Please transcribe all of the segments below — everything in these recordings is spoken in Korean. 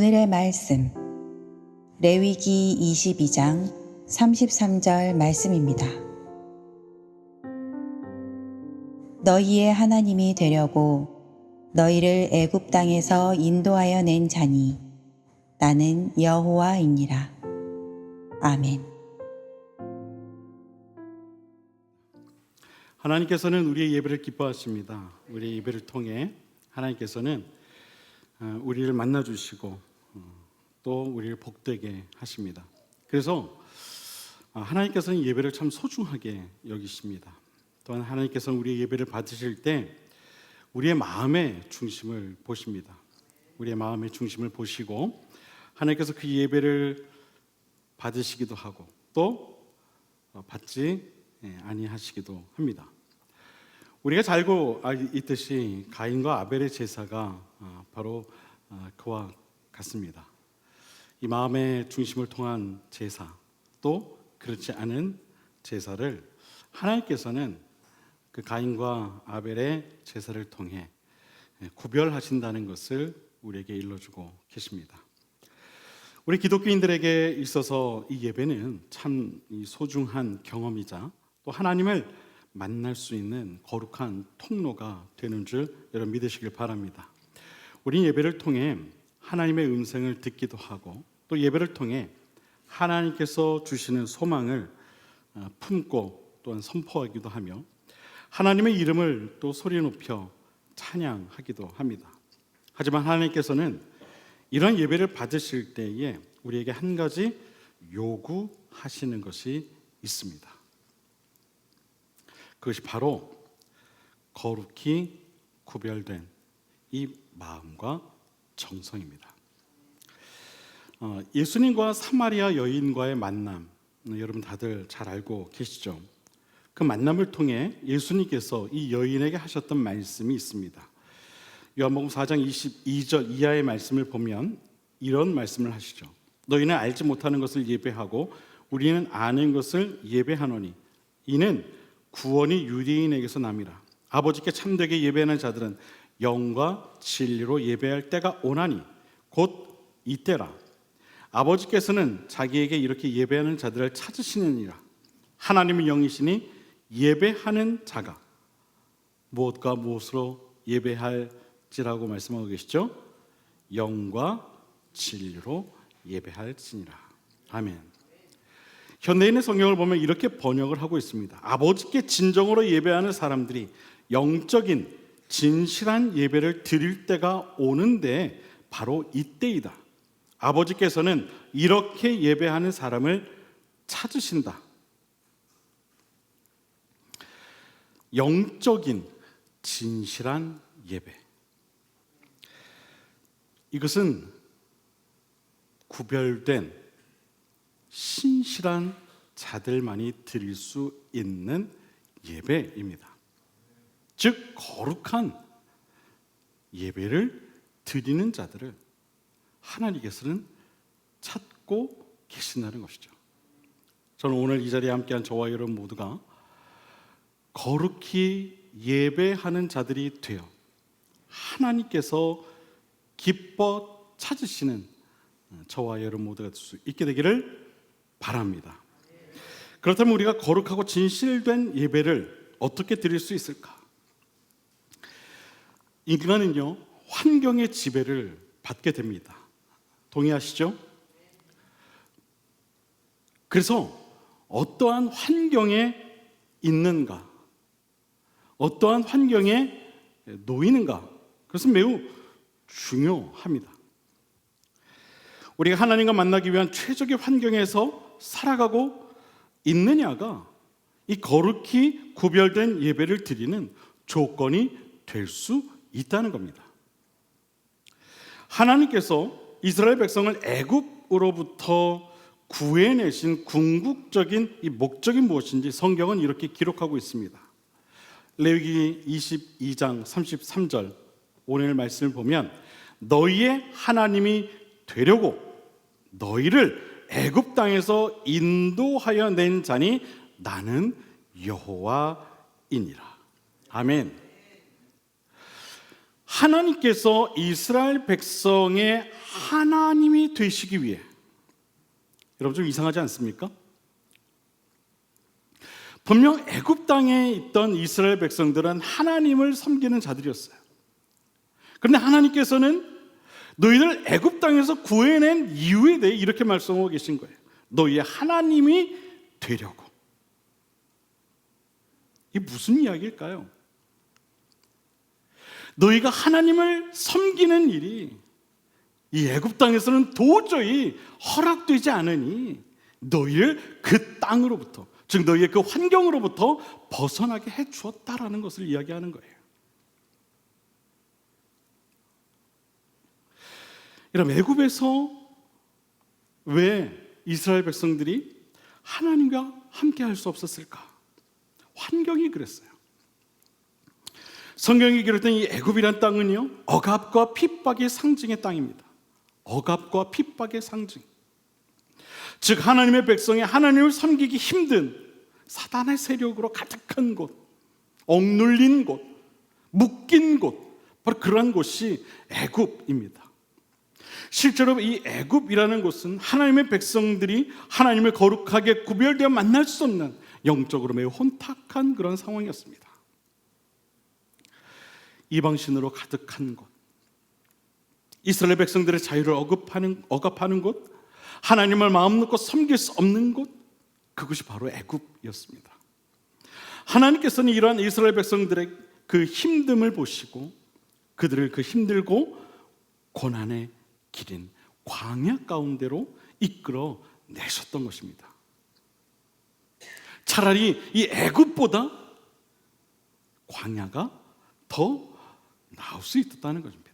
오늘의 말씀, 레위기 22장 33절 말씀입니다. 너희의 하나님이 되려고 너희를 애굽 땅에서 인도하여 낸 자니 나는 여호와이니라. 아멘. 하나님께서는 우리의 예배를 기뻐하십니다. 우리의 예배를 통해 하나님께서는 우리를 만나주시고 또 우리를 복되게 하십니다. 그래서 하나님께서는 예배를 참 소중하게 여기십니다. 또한 하나님께서는 우리의 예배를 받으실 때 우리의 마음의 중심을 보십니다. 우리의 마음의 중심을 보시고 하나님께서 그 예배를 받으시기도 하고 또 받지 아니하시기도 합니다. 우리가 잘 알고 있듯이 가인과 아벨의 제사가 바로 그와 같습니다. 이 마음의 중심을 통한 제사 또 그렇지 않은 제사를 하나님께서는 그 가인과 아벨의 제사를 통해 구별하신다는 것을 우리에게 일러주고 계십니다. 우리 기독교인들에게 있어서 이 예배는 참 소중한 경험이자 또 하나님을 만날 수 있는 거룩한 통로가 되는 줄 여러분 믿으시길 바랍니다. 우리 예배를 통해 하나님의 음성을 듣기도 하고 또 예배를 통해 하나님께서 주시는 소망을 품고 또한 선포하기도 하며 하나님의 이름을 또 소리 높여 찬양하기도 합니다. 하지만 하나님께서는 이런 예배를 받으실 때에 우리에게 한 가지 요구하시는 것이 있습니다. 그것이 바로 거룩히 구별된 이 마음과 정성입니다. 예수님과 사마리아 여인과의 만남, 여러분 다들 잘 알고 계시죠? 그 만남을 통해 예수님께서 이 여인에게 하셨던 말씀이 있습니다. 요한복음 4장 22절 이하의 말씀을 보면 이런 말씀을 하시죠. 너희는 알지 못하는 것을 예배하고 우리는 아는 것을 예배하노니 이는 구원이 유대인에게서 남이라. 아버지께 참되게 예배하는 자들은 영과 진리로 예배할 때가 오나니 곧 이때라. 아버지께서는 자기에게 이렇게 예배하는 자들을 찾으시느니라. 하나님의 영이시니 예배하는 자가 무엇과 무엇으로 예배할지라고 말씀하고 계시죠? 영과 진리로 예배할지니라. 아멘. 현대인의 성경을 보면 이렇게 번역을 하고 있습니다. 아버지께 진정으로 예배하는 사람들이 영적인 진실한 예배를 드릴 때가 오는데 바로 이때이다. 아버지께서는 이렇게 예배하는 사람을 찾으신다. 영적인 진실한 예배. 이것은 구별된 신실한 자들만이 드릴 수 있는 예배입니다. 즉 거룩한 예배를 드리는 자들을 하나님께서는 찾고 계신다는 것이죠. 저는 오늘 이 자리에 함께한 저와 여러분 모두가 거룩히 예배하는 자들이 되어 하나님께서 기뻐 찾으시는 저와 여러분 모두가 될 수 있게 되기를 바랍니다. 그렇다면 우리가 거룩하고 진실된 예배를 어떻게 드릴 수 있을까? 인간은요, 환경의 지배를 받게 됩니다. 동의하시죠? 그래서 어떠한 환경에 있는가, 어떠한 환경에 놓이는가, 그것은 매우 중요합니다. 우리가 하나님과 만나기 위한 최적의 환경에서 살아가고 있느냐가 이 거룩히 구별된 예배를 드리는 조건이 될 수 있다는 겁니다. 하나님께서 이스라엘 백성을 애굽으로부터 구해내신 궁극적인 이 목적이 무엇인지 성경은 이렇게 기록하고 있습니다. 레위기 22장 33절 오늘 말씀을 보면 너희의 하나님이 되려고 너희를 애굽 땅에서 인도하여 낸 자니 나는 여호와이니라. 아멘. 하나님께서 이스라엘 백성의 하나님이 되시기 위해, 여러분 좀 이상하지 않습니까? 분명 애굽 땅에 있던 이스라엘 백성들은 하나님을 섬기는 자들이었어요. 그런데 하나님께서는 너희들 애굽 땅에서 구해낸 이유에 대해 이렇게 말씀하고 계신 거예요. 너희의 하나님이 되려고. 이게 무슨 이야기일까요? 너희가 하나님을 섬기는 일이 이 애굽 땅에서는 도저히 허락되지 않으니 너희를 그 땅으로부터, 즉 너희의 그 환경으로부터 벗어나게 해주었다라는 것을 이야기하는 거예요. 여러분, 애굽에서 왜 이스라엘 백성들이 하나님과 함께 할 수 없었을까? 환경이 그랬어요. 성경이 기록된 이 애굽이란 땅은요, 억압과 핍박의 상징의 땅입니다. 억압과 핍박의 상징. 즉 하나님의 백성이 하나님을 섬기기 힘든 사단의 세력으로 가득한 곳, 억눌린 곳, 묶인 곳, 바로 그러한 곳이 애굽입니다. 실제로 이 애굽이라는 곳은 하나님의 백성들이 하나님을 거룩하게 구별되어 만날 수 없는 영적으로 매우 혼탁한 그런 상황이었습니다. 이방신으로 가득한 곳, 이스라엘 백성들의 자유를 억압하는 곳, 하나님을 마음 놓고 섬길 수 없는 곳, 그것이 바로 애굽이었습니다. 하나님께서는 이러한 이스라엘 백성들의 그 힘듦을 보시고 그들을 그 힘들고 고난의 길인 광야 가운데로 이끌어 내셨던 것입니다. 차라리 이 애굽보다 광야가 더 나을 수 있었다는 것입니다.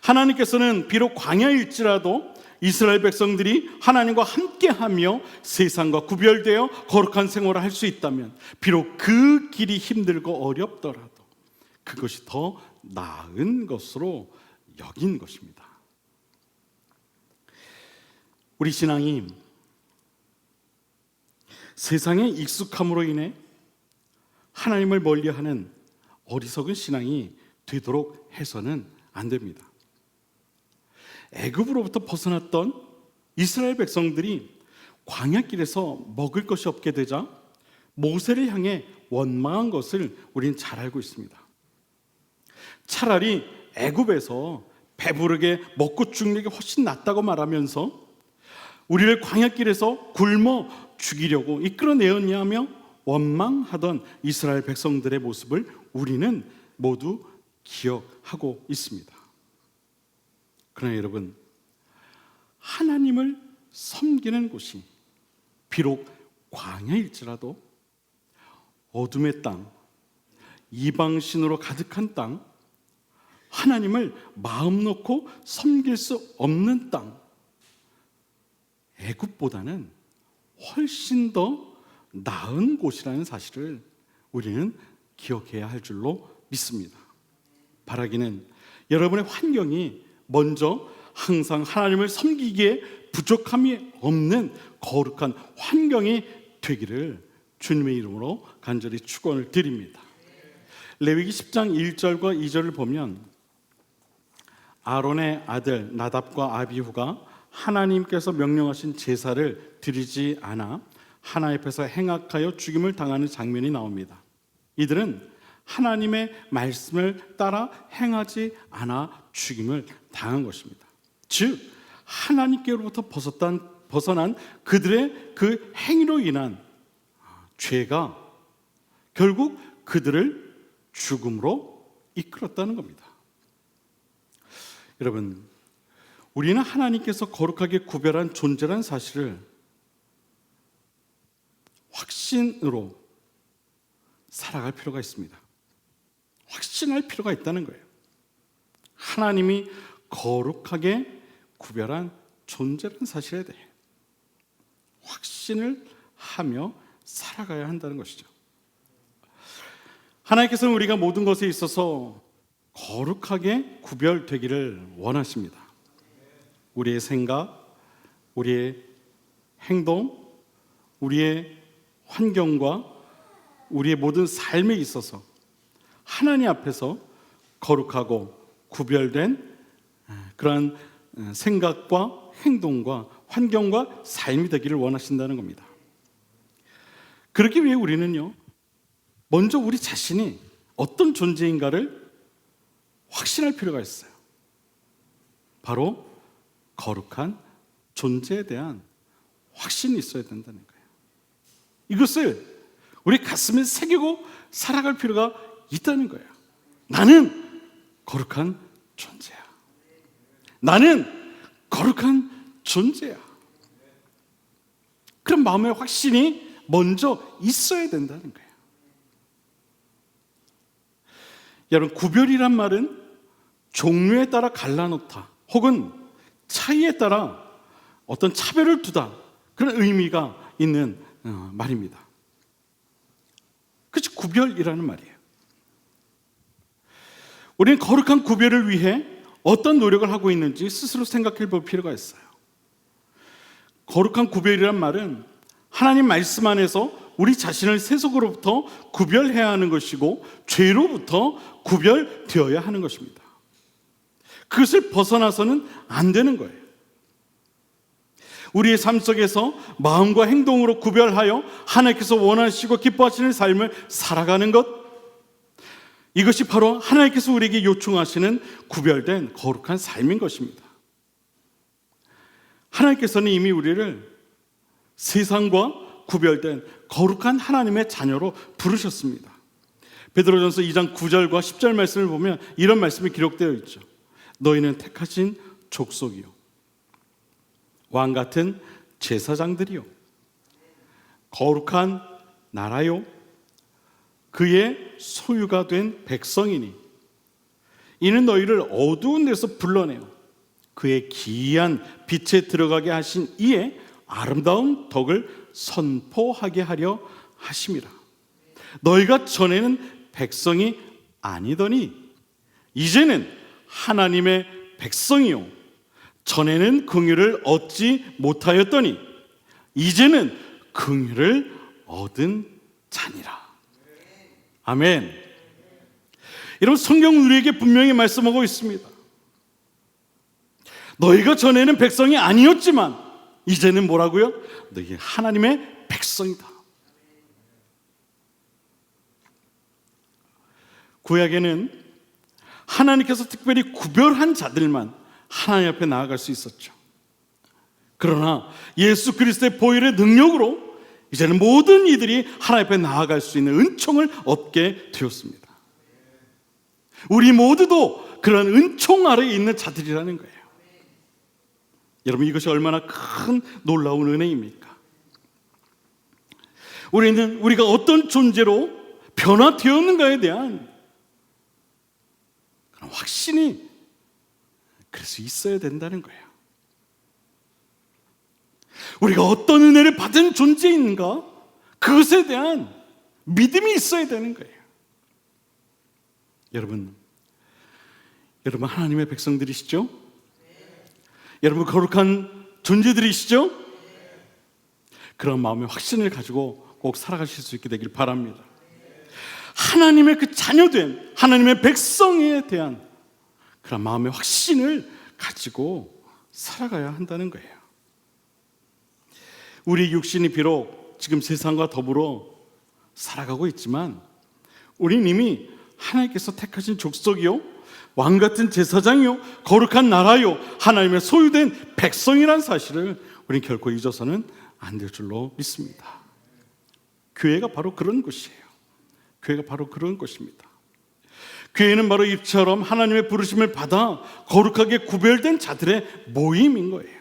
하나님께서는 비록 광야일지라도 이스라엘 백성들이 하나님과 함께하며 세상과 구별되어 거룩한 생활을 할 수 있다면, 비록 그 길이 힘들고 어렵더라도 그것이 더 나은 것으로 여긴 것입니다. 우리 신앙이 세상의 익숙함으로 인해 하나님을 멀리하는 어리석은 신앙이 되도록 해서는 안 됩니다. 애굽으로부터 벗어났던 이스라엘 백성들이 광야길에서 먹을 것이 없게 되자 모세를 향해 원망한 것을 우리는 잘 알고 있습니다. 차라리 애굽에서 배부르게 먹고 죽는 게 훨씬 낫다고 말하면서 우리를 광야길에서 굶어 죽이려고 이끌어내었냐며 원망하던 이스라엘 백성들의 모습을 우리는 모두 기억하고 있습니다. 그러나 여러분, 하나님을 섬기는 곳이 비록 광야일지라도 어둠의 땅, 이방신으로 가득한 땅, 하나님을 마음 놓고 섬길 수 없는 땅, 애굽보다는 훨씬 더 나은 곳이라는 사실을 우리는 기억해야 할 줄로 믿습니다. 바라기는 여러분의 환경이 먼저 항상 하나님을 섬기기에 부족함이 없는 거룩한 환경이 되기를 주님의 이름으로 간절히 축원을 드립니다. 레위기 10장 1절과 2절을 보면 아론의 아들 나답과 아비후가 하나님께서 명령하신 제사를 드리지 않아 하나님 앞에서 행악하여 죽임을 당하는 장면이 나옵니다. 이들은 하나님의 말씀을 따라 행하지 않아 죽임을 당한 것입니다. 즉 하나님께로부터 벗어난 그들의 그 행위로 인한 죄가 결국 그들을 죽음으로 이끌었다는 겁니다. 여러분, 우리는 하나님께서 거룩하게 구별한 존재라는 사실을 확신으로 살아갈 필요가 있습니다. 확신할 필요가 있다는 거예요. 하나님이 거룩하게 구별한 존재라는 사실에 대해 확신을 하며 살아가야 한다는 것이죠. 하나님께서는 우리가 모든 것에 있어서 거룩하게 구별되기를 원하십니다. 우리의 생각, 우리의 행동, 우리의 환경과 우리의 모든 삶에 있어서 하나님 앞에서 거룩하고 구별된 그러한 생각과 행동과 환경과 삶이 되기를 원하신다는 겁니다. 그러기 위해 우리는요, 먼저 우리 자신이 어떤 존재인가를 확신할 필요가 있어요. 바로 거룩한 존재에 대한 확신이 있어야 된다는 거예요. 이것을 우리 가슴에 새기고 살아갈 필요가 있다는 거예요. 나는 거룩한 존재야. 나는 거룩한 존재야. 그런 마음의 확신이 먼저 있어야 된다는 거예요. 여러분, 구별이란 말은 종류에 따라 갈라놓다 혹은 차이에 따라 어떤 차별을 두다, 그런 의미가 있는 말입니다. 그것이 구별이라는 말이에요. 우리는 거룩한 구별을 위해 어떤 노력을 하고 있는지 스스로 생각해 볼 필요가 있어요. 거룩한 구별이란 말은 하나님 말씀 안에서 우리 자신을 세속으로부터 구별해야 하는 것이고 죄로부터 구별되어야 하는 것입니다. 그것을 벗어나서는 안 되는 거예요. 우리의 삶 속에서 마음과 행동으로 구별하여 하나님께서 원하시고 기뻐하시는 삶을 살아가는 것, 이것이 바로 하나님께서 우리에게 요청하시는 구별된 거룩한 삶인 것입니다. 하나님께서는 이미 우리를 세상과 구별된 거룩한 하나님의 자녀로 부르셨습니다. 베드로전서 2장 9절과 10절 말씀을 보면 이런 말씀이 기록되어 있죠. 너희는 택하신 족속이요, 왕 같은 제사장들이요, 거룩한 나라요, 그의 소유가 된 백성이니 이는 너희를 어두운 데서 불러내어 그의 기이한 빛에 들어가게 하신 이의 아름다운 덕을 선포하게 하려 하심이라. 너희가 전에는 백성이 아니더니 이제는 하나님의 백성이요, 전에는 긍휼을 얻지 못하였더니 이제는 긍휼을 얻은 자니라. 아멘. 여러분, 성경 우리에게 분명히 말씀하고 있습니다. 너희가 전에는 백성이 아니었지만 이제는 뭐라고요? 너희 하나님의 백성이다. 구약에는 하나님께서 특별히 구별한 자들만 하나님 앞에 나아갈 수 있었죠. 그러나 예수 그리스도의 보혈의 능력으로 이제는 모든 이들이 하나님 앞에 나아갈 수 있는 은총을 얻게 되었습니다. 우리 모두도 그런 은총 아래에 있는 자들이라는 거예요. 여러분, 이것이 얼마나 큰 놀라운 은혜입니까? 우리는 우리가 어떤 존재로 변화되었는가에 대한 그런 확신이 그래서 있어야 된다는 거예요. 우리가 어떤 은혜를 받은 존재인가, 그것에 대한 믿음이 있어야 되는 거예요. 여러분 하나님의 백성들이시죠? 여러분 거룩한 존재들이시죠? 그런 마음의 확신을 가지고 꼭 살아가실 수 있게 되길 바랍니다. 하나님의 그 자녀된 하나님의 백성에 대한 그런 마음의 확신을 가지고 살아가야 한다는 거예요. 우리 육신이 비록 지금 세상과 더불어 살아가고 있지만 우리는 이미 하나님께서 택하신 족속이요, 왕 같은 제사장이요, 거룩한 나라요, 하나님의 소유된 백성이라는 사실을 우리는 결코 잊어서는 안 될 줄로 믿습니다. 교회가 바로 그런 곳이에요. 교회가 바로 그런 곳입니다. 교회는 바로 이처럼 하나님의 부르심을 받아 거룩하게 구별된 자들의 모임인 거예요.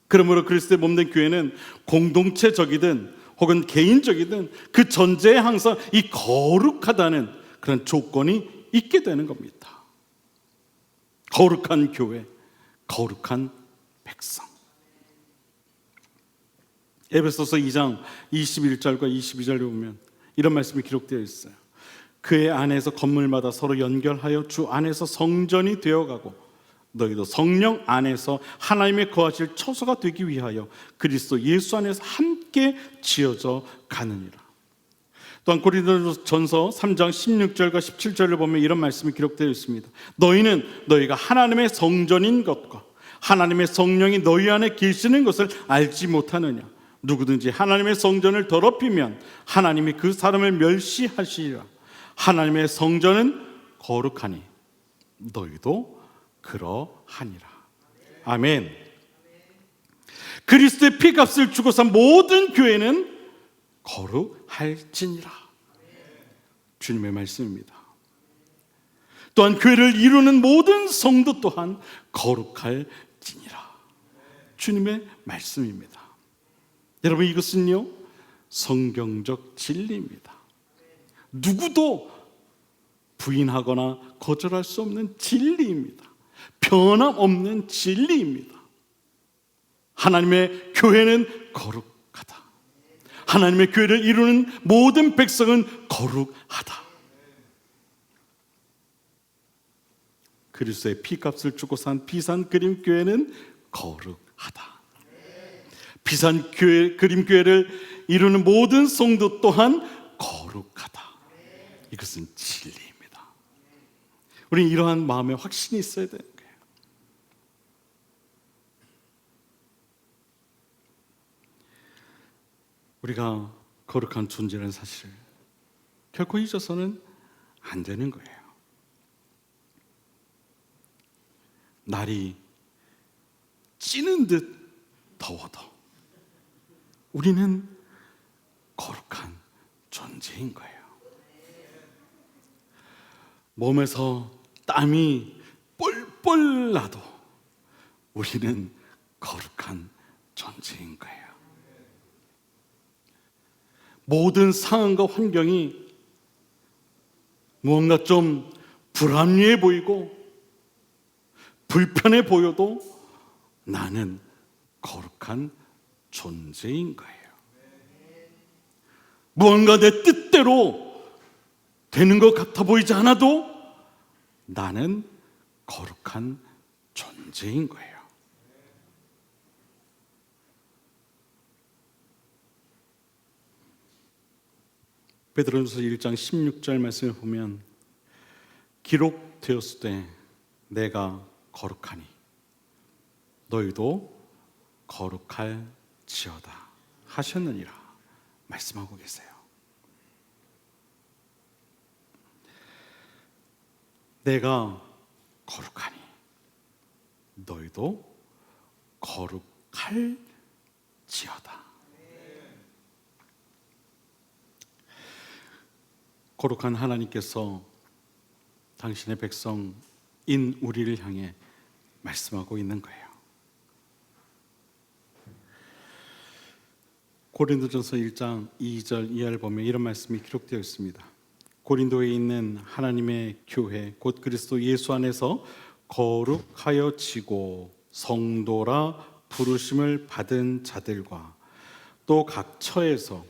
그러므로 그리스도의 몸된 교회는 공동체적이든 혹은 개인적이든 그 전제에 항상 이 거룩하다는 그런 조건이 있게 되는 겁니다. 거룩한 교회, 거룩한 백성. 에베소서 2장 21절과 22절에 보면 이런 말씀이 기록되어 있어요. 그의 안에서 건물마다 서로 연결하여 주 안에서 성전이 되어가고 너희도 성령 안에서 하나님의 거하실 처소가 되기 위하여 그리스도 예수 안에서 함께 지어져 가느니라. 또한 고린도전서 3장 16절과 17절을 보면 이런 말씀이 기록되어 있습니다. 너희는 너희가 하나님의 성전인 것과 하나님의 성령이 너희 안에 계시는 것을 알지 못하느냐. 누구든지 하나님의 성전을 더럽히면 하나님이 그 사람을 멸시하시리라. 하나님의 성전은 거룩하니 너희도 그러하니라. 아멘. 그리스도의 피값을 주고 산 모든 교회는 거룩할지니라. 주님의 말씀입니다. 또한 교회를 이루는 모든 성도 또한 거룩할지니라. 주님의 말씀입니다. 여러분, 이것은요 성경적 진리입니다. 누구도 부인하거나 거절할 수 없는 진리입니다. 변함없는 진리입니다. 하나님의 교회는 거룩하다. 하나님의 교회를 이루는 모든 백성은 거룩하다. 그리스도의 피값을 주고 산 비산그림교회는 거룩하다. 비산그림교회를 이루는 모든 성도 또한 거룩하다. 이것은 진리입니다. 우리는 이러한 마음의 확신이 있어야 되는 거예요. 우리가 거룩한 존재라는 사실 결코 잊어서는 안 되는 거예요. 날이 찌는 듯 더워도 우리는 거룩한 존재인 거예요. 몸에서 땀이 뻘뻘 나도 우리는 거룩한 존재인 거예요. 모든 상황과 환경이 무언가 좀 불합리해 보이고 불편해 보여도 나는 거룩한 존재인 거예요. 무언가 내 뜻대로 되는 것 같아 보이지 않아도 나는 거룩한 존재인 거예요. 베드로전서 1장 16절 말씀을 보면 기록되었을 때 내가 거룩하니 너희도 거룩할지어다 하셨느니라 말씀하고 계세요. 내가 거룩하니 너희도 거룩할지어다. 거룩한 하나님께서 당신의 백성인 우리를 향해 말씀하고 있는 거예요. 고린도전서 1장 2절 이하를 보면 이런 말씀이 기록되어 있습니다. 고린도에 있는 하나님의 교회 곧 그리스도 예수 안에서 거룩하여지고 성도라 부르심을 받은 자들과 또 각 처에서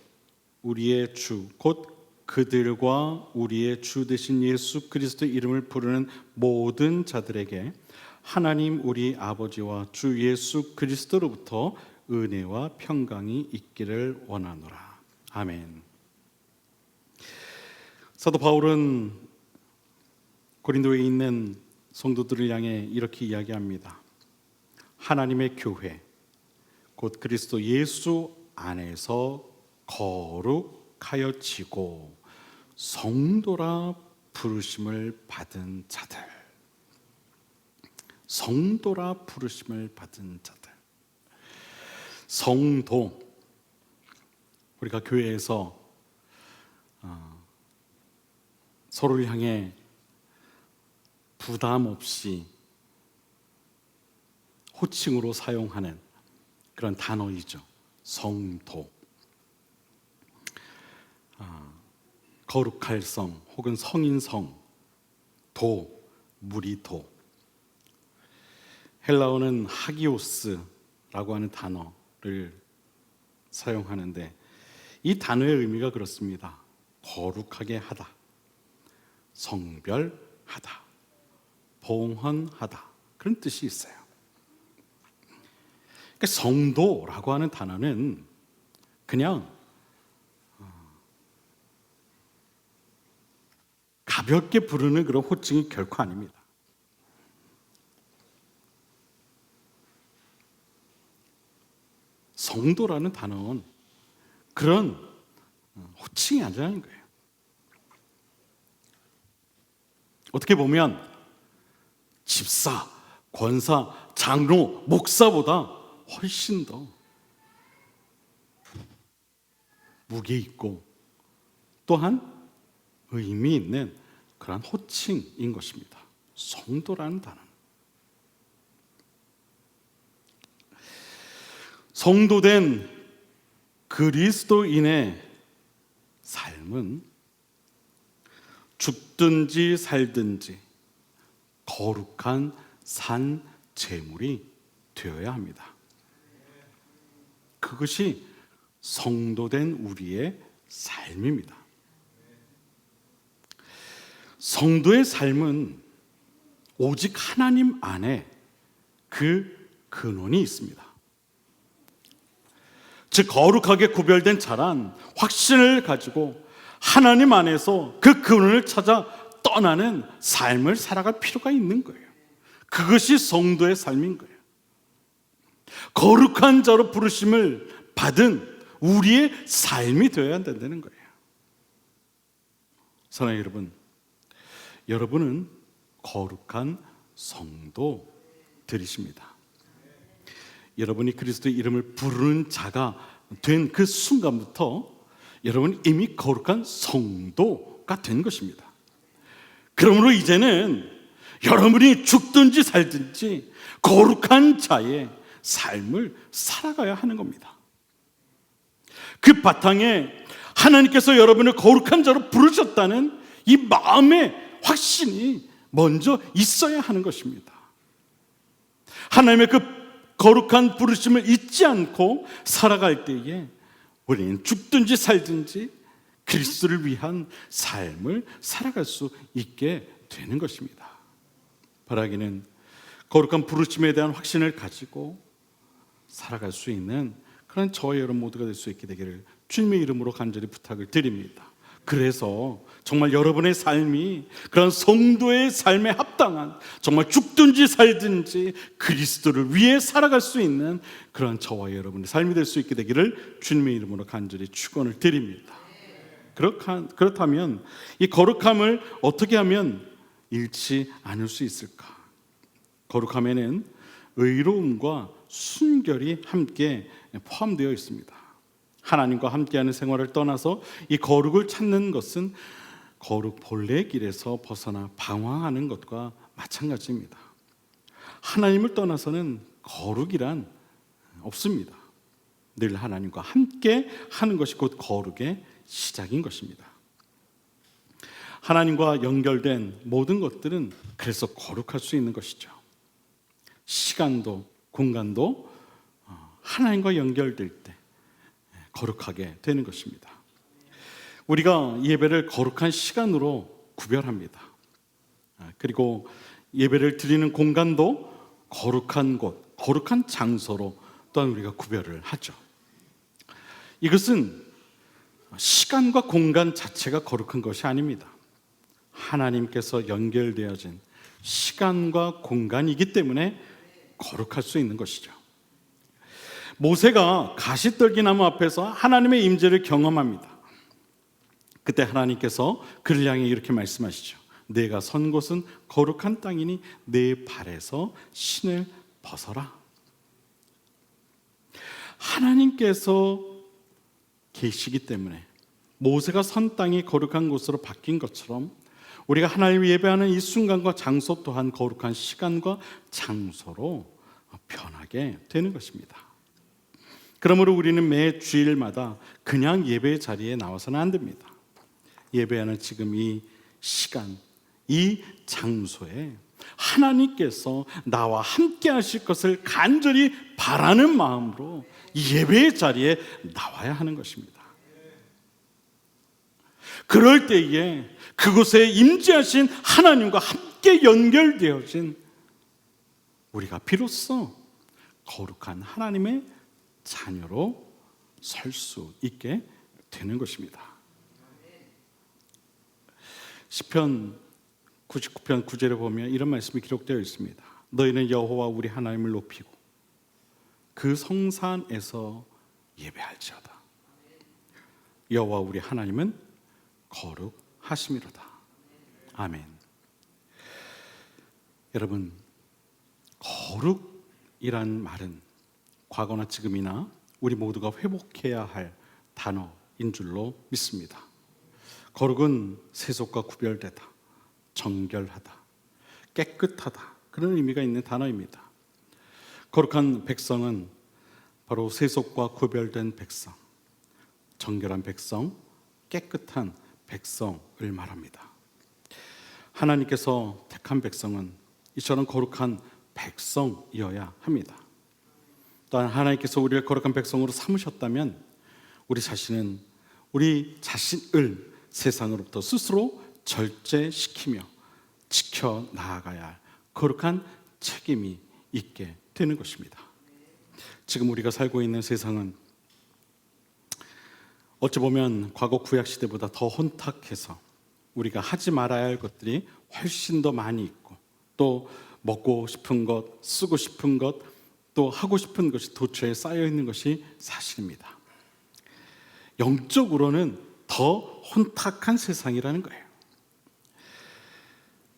우리의 주 곧 그들과 우리의 주 되신 예수 그리스도의 이름을 부르는 모든 자들에게 하나님 우리 아버지와 주 예수 그리스도로부터 은혜와 평강이 있기를 원하노라. 아멘. 사도 바울은 고린도에 있는 성도들을 향해 이렇게 이야기합니다. 하나님의 교회 곧 그리스도 예수 안에서 거룩하여지고 성도라 부르심을 받은 자들, 성도라 부르심을 받은 자들. 성도, 우리가 교회에서 서로를 향해 부담 없이 호칭으로 사용하는 그런 단어이죠. 성도. 거룩할 성 혹은 성인성, 도, 무리도. 헬라어는 하기오스라고 하는 단어를 사용하는데 이 단어의 의미가 그렇습니다. 거룩하게 하다, 성별하다, 봉헌하다, 그런 뜻이 있어요. 그러니까 성도라고 하는 단어는 그냥 가볍게 부르는 그런 호칭이 결코 아닙니다. 성도라는 단어는 그런 호칭이 아니라는 거예요. 어떻게 보면 집사, 권사, 장로, 목사보다 훨씬 더 무게 있고 또한 의미 있는 그런 호칭인 것입니다. 성도라는 단어. 성도된 그리스도인의 삶은 죽든지 살든지 거룩한 산 제물이 되어야 합니다. 그것이 성도된 우리의 삶입니다. 성도의 삶은 오직 하나님 안에 그 근원이 있습니다. 즉 거룩하게 구별된 자란 확신을 가지고 하나님 안에서 그 근원을 찾아 떠나는 삶을 살아갈 필요가 있는 거예요. 그것이 성도의 삶인 거예요. 거룩한 자로 부르심을 받은 우리의 삶이 되어야 된다는 거예요. 사랑하는 여러분, 여러분은 거룩한 성도들이십니다. 여러분이 그리스도의 이름을 부르는 자가 된 그 순간부터 여러분은 이미 거룩한 성도가 된 것입니다. 그러므로 이제는 여러분이 죽든지 살든지 거룩한 자의 삶을 살아가야 하는 겁니다. 그 바탕에 하나님께서 여러분을 거룩한 자로 부르셨다는 이 마음의 확신이 먼저 있어야 하는 것입니다. 하나님의 그 거룩한 부르심을 잊지 않고 살아갈 때에 우리는 죽든지 살든지 그리스도를 위한 삶을 살아갈 수 있게 되는 것입니다. 바라기는 거룩한 부르심에 대한 확신을 가지고 살아갈 수 있는 그런 저와 여러분 모두가 될 수 있게 되기를 주님의 이름으로 간절히 부탁을 드립니다. 그래서 정말 여러분의 삶이 그런 성도의 삶에 합당한 정말 죽든지 살든지 그리스도를 위해 살아갈 수 있는 그런 저와 여러분의 삶이 될 수 있게 되기를 주님의 이름으로 간절히 축원을 드립니다. 그렇다면 이 거룩함을 어떻게 하면 잃지 않을 수 있을까? 거룩함에는 의로움과 순결이 함께 포함되어 있습니다. 하나님과 함께하는 생활을 떠나서 이 거룩을 찾는 것은 거룩 본래의 길에서 벗어나 방황하는 것과 마찬가지입니다. 하나님을 떠나서는 거룩이란 없습니다. 늘 하나님과 함께 하는 것이 곧 거룩의 시작인 것입니다. 하나님과 연결된 모든 것들은 그래서 거룩할 수 있는 것이죠. 시간도 공간도 하나님과 연결될 때 거룩하게 되는 것입니다. 우리가 예배를 거룩한 시간으로 구별합니다. 그리고 예배를 드리는 공간도 거룩한 곳, 거룩한 장소로 또한 우리가 구별을 하죠. 이것은 시간과 공간 자체가 거룩한 것이 아닙니다. 하나님께서 연결되어진 시간과 공간이기 때문에 거룩할 수 있는 것이죠. 모세가 가시떨기나무 앞에서 하나님의 임재를 경험합니다. 그때 하나님께서 그를 향해 이렇게 말씀하시죠. 내가 선 곳은 거룩한 땅이니 내 발에서 신을 벗어라. 하나님께서 계시기 때문에 모세가 선 땅이 거룩한 곳으로 바뀐 것처럼 우리가 하나님을 예배하는 이 순간과 장소 또한 거룩한 시간과 장소로 변하게 되는 것입니다. 그러므로 우리는 매 주일마다 그냥 예배의 자리에 나와서는 안 됩니다. 예배하는 지금 이 시간, 이 장소에 하나님께서 나와 함께 하실 것을 간절히 바라는 마음으로 이 예배의 자리에 나와야 하는 것입니다. 그럴 때에 그곳에 임재하신 하나님과 함께 연결되어진 우리가 비로소 거룩한 하나님의 자녀로 설 수 있게 되는 것입니다. 시편 99편 9절에 보면 이런 말씀이 기록되어 있습니다. 너희는 여호와 우리 하나님을 높이고 그 성산에서 예배할지어다. 여호와 우리 하나님은 거룩하심이로다. 아멘. 여러분, 거룩이란 말은 과거나 지금이나 우리 모두가 회복해야 할 단어인 줄로 믿습니다. 거룩은 세속과 구별되다, 정결하다, 깨끗하다, 그런 의미가 있는 단어입니다. 거룩한 백성은 바로 세속과 구별된 백성, 정결한 백성, 깨끗한 백성을 말합니다. 하나님께서 택한 백성은 이처럼 거룩한 백성이어야 합니다. 또한 하나님께서 우리를 거룩한 백성으로 삼으셨다면 우리 자신을 세상으로부터 스스로 절제시키며 지켜 나아가야 할 거룩한 책임이 있게 되는 것입니다. 지금 우리가 살고 있는 세상은 어찌 보면 과거 구약 시대보다 더 혼탁해서 우리가 하지 말아야 할 것들이 훨씬 더 많이 있고, 또 먹고 싶은 것, 쓰고 싶은 것, 또 하고 싶은 것이 도처에 쌓여 있는 것이 사실입니다. 영적으로는 더 혼탁한 세상이라는 거예요.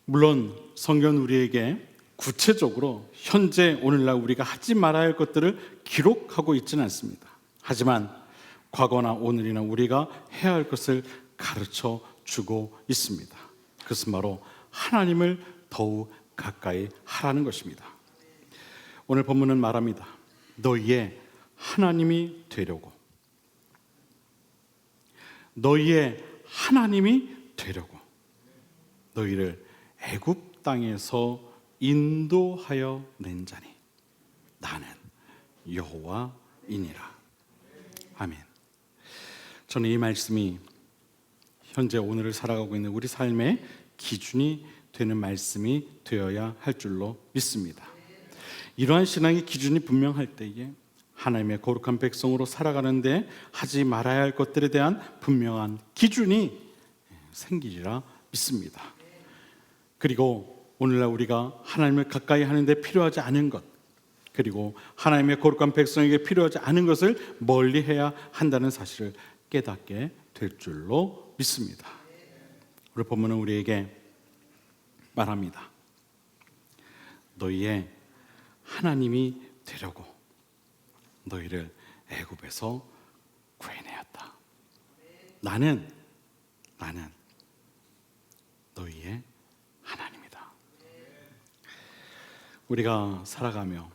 물론 성경은 우리에게 구체적으로 현재 오늘날 우리가 하지 말아야 할 것들을 기록하고 있지는 않습니다. 하지만 과거나 오늘이나 우리가 해야 할 것을 가르쳐 주고 있습니다. 그것은 바로 하나님을 더욱 가까이 하라는 것입니다. 오늘 본문은 말합니다. 너희의 하나님이 되려고, 너희의 하나님이 되려고 너희를 애굽 땅에서 인도하여 낸 자니 나는 여호와이니라. 아멘. 저는 이 말씀이 현재 오늘을 살아가고 있는 우리 삶의 기준이 되는 말씀이 되어야 할 줄로 믿습니다. 이러한 신앙의 기준이 분명할 때에 하나님의 거룩한 백성으로 살아가는데 하지 말아야 할 것들에 대한 분명한 기준이 생기리라 믿습니다. 그리고 오늘날 우리가 하나님을 가까이 하는데 필요하지 않은 것, 그리고 하나님의 거룩한 백성에게 필요하지 않은 것을 멀리해야 한다는 사실을 깨닫게 될 줄로 믿습니다. 우리 본문은 우리에게 말합니다. 너희의 하나님이 되려고 너희를 애굽에서 구해내었다. 나는 너희의 하나님이다. 우리가 살아가며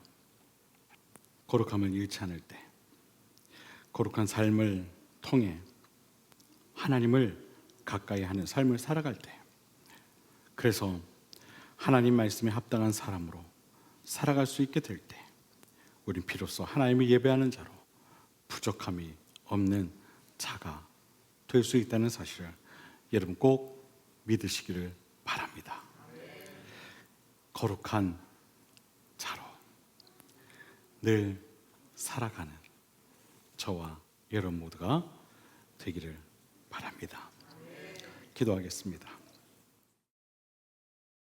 거룩함을 잃지 않을 때, 거룩한 삶을 통해 하나님을 가까이 하는 삶을 살아갈 때, 그래서 하나님 말씀에 합당한 사람으로 살아갈 수 있게 될 때, 우린 비로소 하나님을 예배하는 자로 부족함이 없는 자가 될 수 있다는 사실을 여러분 꼭 믿으시기를 바랍니다. 거룩한 자로 늘 살아가는 저와 여러분 모두가 되기를 바랍니다. 기도하겠습니다.